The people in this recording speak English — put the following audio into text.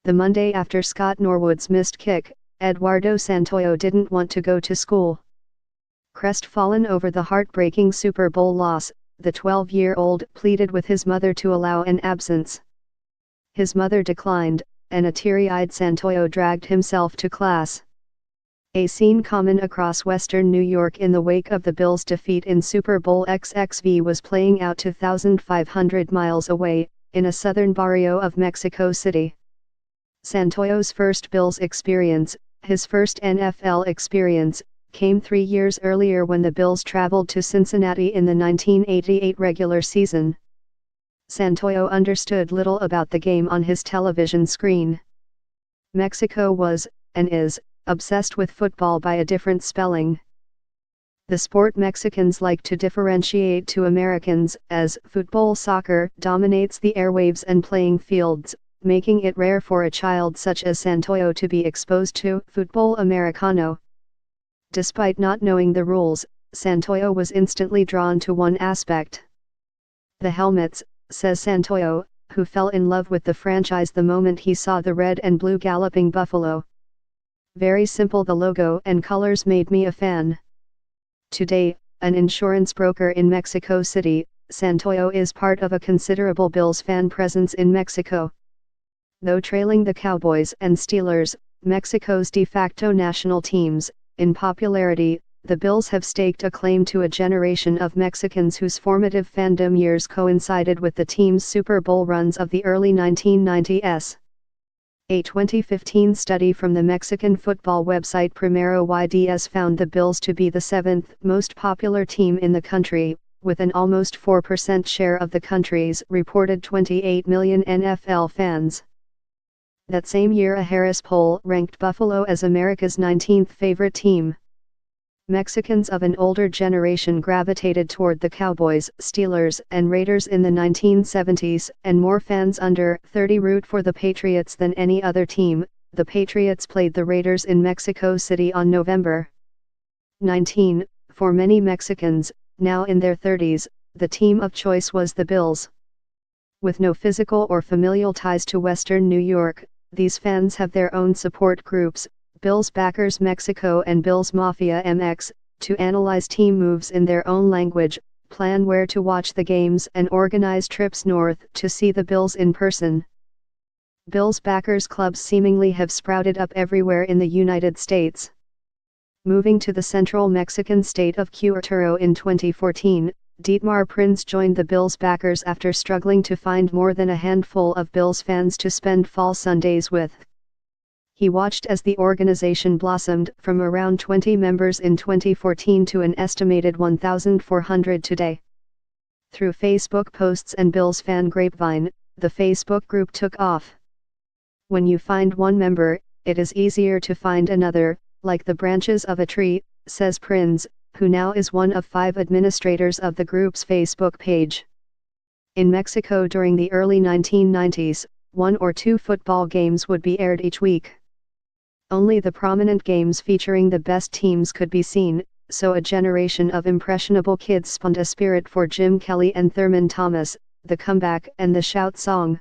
The Monday after Scott Norwood's missed kick, Eduardo Santoyo didn't want to go to school. Crestfallen over the heartbreaking Super Bowl loss, the 12-year-old pleaded with his mother to allow an absence. His mother declined, and a teary-eyed Santoyo dragged himself to class. A scene common across western New York in the wake of the Bills' defeat in Super Bowl XXV was playing out 2,500 miles away, in a southern barrio of Mexico City. Santoyo's first Bills experience, his first NFL experience, came 3 years earlier when the Bills traveled to Cincinnati in the 1988 regular season. Santoyo understood little about the game on his television screen. Mexico was, and is, obsessed with football by a different spelling. The sport Mexicans like to differentiate to Americans as football soccer dominates the airwaves and playing fields, making it rare for a child such as Santoyo to be exposed to football americano. Despite not knowing the rules, Santoyo was instantly drawn to one aspect. The helmets, says Santoyo, who fell in love with the franchise the moment he saw the red and blue galloping buffalo. Very simple, the logo and colors made me a fan. Today, an insurance broker in Mexico City, Santoyo is part of a considerable Bills fan presence in Mexico. Though trailing the Cowboys and Steelers, Mexico's de facto national teams, in popularity, the Bills have staked a claim to a generation of Mexicans whose formative fandom years coincided with the team's Super Bowl runs of the early 1990s. A 2015 study from the Mexican football website Primero YDS found the Bills to be the 7th most popular team in the country, with an almost 4% share of the country's reported 28 million NFL fans. That same year, a Harris poll ranked Buffalo as America's 19th favorite team. Mexicans of an older generation gravitated toward the Cowboys, Steelers, and Raiders in the 1970s, and more fans under 30 root for the Patriots than any other team. The Patriots played the Raiders in Mexico City on November 19. For many Mexicans, now in their 30s, the team of choice was the Bills. With no physical or familial ties to Western New York, these fans have their own support groups, Bills Backers Mexico and Bills Mafia MX, to analyze team moves in their own language, plan where to watch the games and organize trips north to see the Bills in person. Bills Backers clubs seemingly have sprouted up everywhere in the United States. Moving to the central Mexican state of Querétaro in 2014, Dietmar Prinz joined the Bills Backers after struggling to find more than a handful of Bills fans to spend fall Sundays with. He watched as the organization blossomed from around 20 members in 2014 to an estimated 1,400 today. Through Facebook posts and Bills fan grapevine, the Facebook group took off. When you find one member, it is easier to find another, like the branches of a tree, says Prinz, who now is one of 5 administrators of the group's Facebook page. In Mexico during the early 1990s, 1 or 2 football games would be aired each week. Only the prominent games featuring the best teams could be seen, so a generation of impressionable kids spawned a spirit for Jim Kelly and Thurman Thomas, the comeback and the shout song.